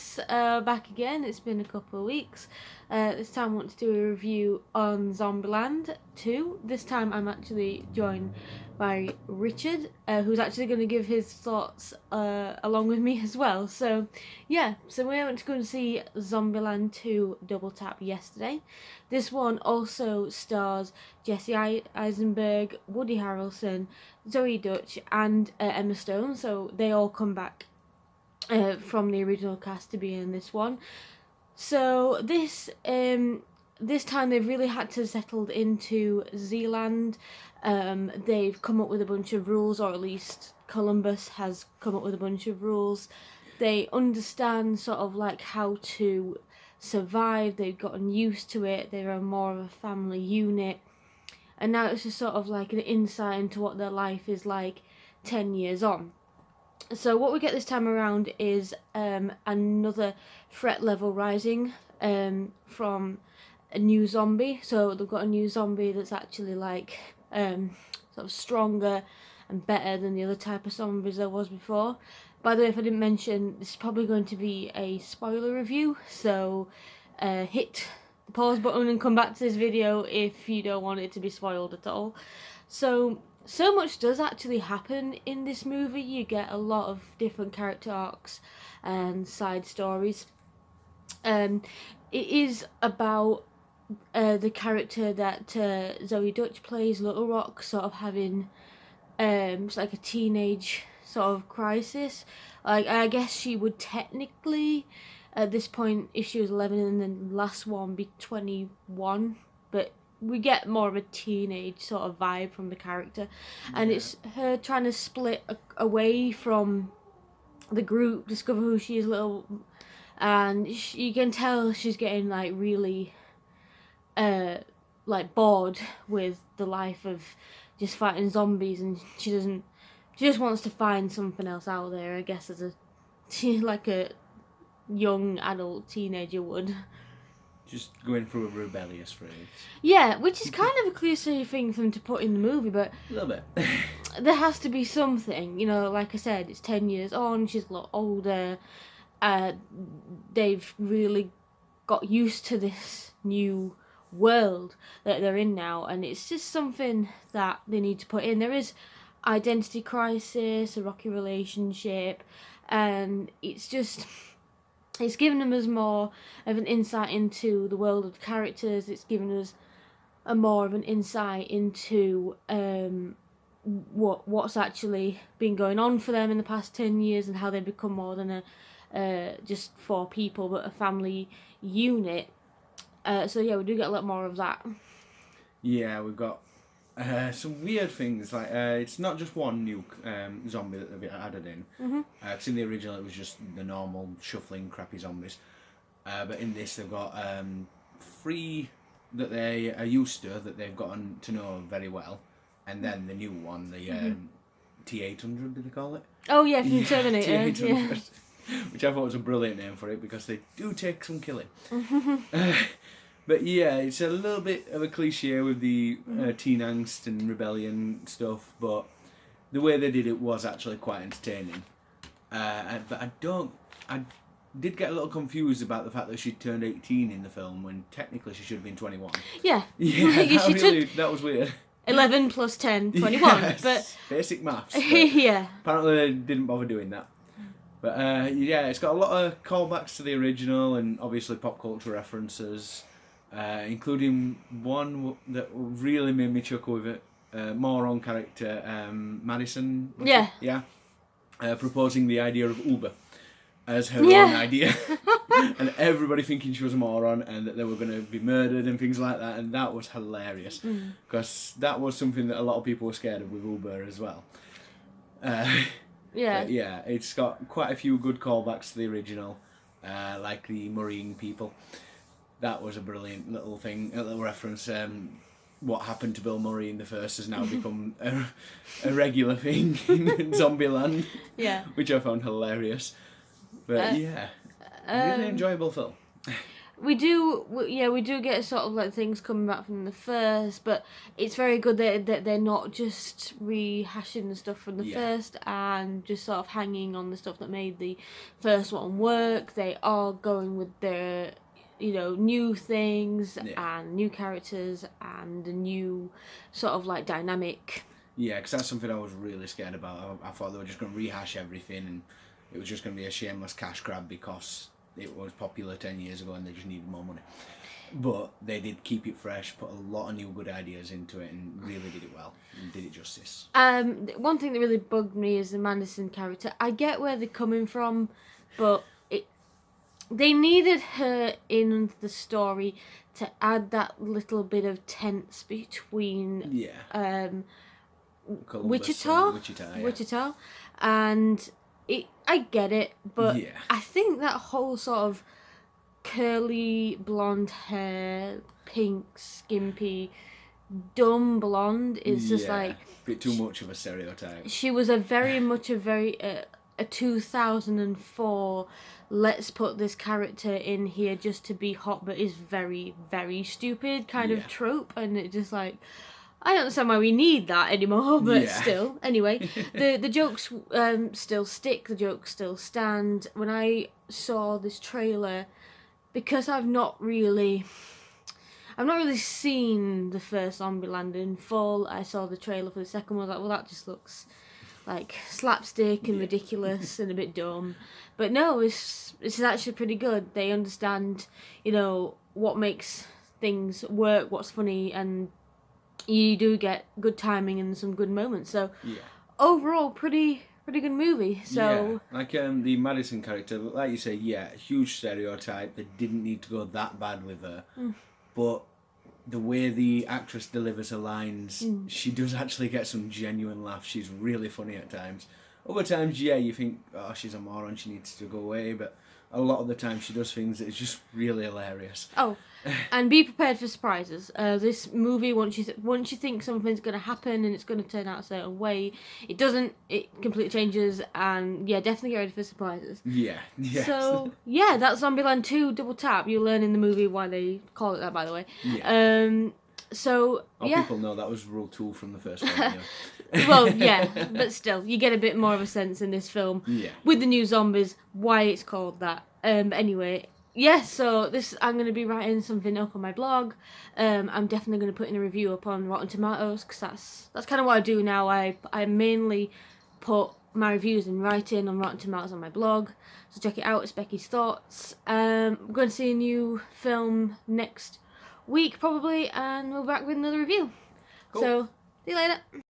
yes, back again. It's been a couple of weeks. This time I want to do a review on Zombieland 2. This time I'm actually joined by Richard, who's actually going to give his thoughts along with me as well. So, yeah, so we went to go and see Zombieland 2 Double Tap yesterday. This one also stars Jesse Eisenberg, Woody Harrelson, Zoe Dutch, and Emma Stone. So they all come back from the original cast to be in this one. So this time they've really had to settle into Zealand. They've come up with a bunch of rules, or at least Columbus has come up with a bunch of rules. They understand sort of like how to survive. They've gotten used to it. They're more of a family unit. And now it's just sort of like an insight into what their life is like 10 years on. So what we get this time around is another threat level rising from a new zombie. So they've got a new zombie that's actually like sort of stronger and better than the other type of zombies there was before. By the way, if I didn't mention, this is probably going to be a spoiler review, so hit the pause button and come back to this video if you don't want it to be spoiled at all. So much does actually happen in this movie. You get a lot of different character arcs and side stories. It is about the character that Zoe Dutch plays, Little Rock, sort of having it's like a teenage sort of crisis. Like, I guess she would technically, at this point, if she was 11 and then the last one, be 21, but we get more of a teenage sort of vibe from the character. And it's her trying to split away from the group, discover who she is, and you can tell she's getting like really like bored with the life of just fighting zombies, and she just wants to find something else out there, I guess, as like a young adult teenager would. Just going through a rebellious phase. Yeah, which is kind of a cliche thing for them to put in the movie, but A little bit. there has to be something, you know. Like I said, it's 10 years on, she's a lot older. They've really got used to this new world that they're in now, and it's just something that they need to put in. There is identity crisis, a rocky relationship, and it's given them as more of an insight into the world of the characters. It's given us a more of an insight into what's actually been going on for them in the past 10 years and how they've become more than just 4 people, but a family unit. So yeah, we do get a lot more of that. Yeah, we've got some weird things, like it's not just one new zombie that they've added in. Because in the original it was just the normal shuffling crappy zombies, but in this they've got 3 that they are used to, that they've gotten to know very well, and then the new one, the T-800, did they call it? Oh yeah, from Terminator. T-800, yeah. Which I thought was a brilliant name for it, because they do take some killing. But yeah, it's a little bit of a cliche with the teen angst and rebellion stuff, but the way they did it was actually quite entertaining. But I did get a little confused about the fact that she turned 18 in the film when technically she should have been 21. Yeah. Yeah, that was weird. 11 plus 10, 21. Yes, but basic maths. yeah. Apparently they didn't bother doing that. But yeah, it's got a lot of callbacks to the original and obviously pop culture references. Including one that really made me chuckle with it. Moron character, Madison. Yeah. Yeah. Proposing the idea of Uber as her own idea. And everybody thinking she was a moron and that they were going to be murdered and things like that. And that was hilarious. Because that was something that a lot of people were scared of with Uber as well. Yeah. Yeah, it's got quite a few good callbacks to the original, like the Marine people. That was a brilliant little thing, a little reference. What happened to Bill Murray in the first has now become a regular thing in Zombieland. Yeah. Which I found hilarious. But yeah, really enjoyable film. we do get sort of like things coming back from the first, but it's very good that they're not just rehashing the stuff from the first and just sort of hanging on the stuff that made the first one work. They are going with their, new things and new characters and a new sort of like dynamic. Yeah, because that's something I was really scared about. I thought they were just going to rehash everything and it was just going to be a shameless cash grab because it was popular 10 years ago and they just needed more money. But they did keep it fresh, put a lot of new good ideas into it and really did it well and did it justice. One thing that really bugged me is the Madison character. I get where they're coming from, but they needed her in the story to add that little bit of tense between Wichita, and I get it, but I think that whole sort of curly blonde hair, pink, skimpy, dumb blonde is just like a bit too much of a stereotype. She was a 2004. Let's put this character in here just to be hot, but is very, very stupid kind of trope, and it just like. I don't understand why we need that anymore, but still. Anyway, the jokes still stick, the jokes still stand. When I saw this trailer, because I've not really seen the first Zombieland in full, I saw the trailer for the second one, I was like, well, that just looks like slapstick and ridiculous and a bit dumb. But no, it's actually pretty good. They understand, what makes things work, what's funny, and you do get good timing and some good moments. So overall, pretty good movie. So like the Madison character, like you say, huge stereotype. They didn't need to go that bad with her, but the way the actress delivers her lines, she does actually get some genuine laughs. She's really funny at times. Other times, you think, oh, she's a moron, she needs to go away, but a lot of the time she does things that is just really hilarious. Oh, and be prepared for surprises. This movie, once you think something's going to happen and it's going to turn out a certain way, it doesn't. It completely changes, and definitely get ready for surprises. Yeah. So that's Zombieland 2 Double Tap. You'll learn in the movie why they call it that, by the way. People know that was rule 2 from the first one. Well, but still, you get a bit more of a sense in this film with the new zombies why it's called that. Anyway, so I'm going to be writing something up on my blog. I'm definitely going to put in a review up on Rotten Tomatoes because that's kind of what I do now. I mainly put my reviews in writing on Rotten Tomatoes on my blog. So check it out. It's Becky's Thoughts. I'm going to see a new film next week probably, and we're back with another review. Cool. So see you later.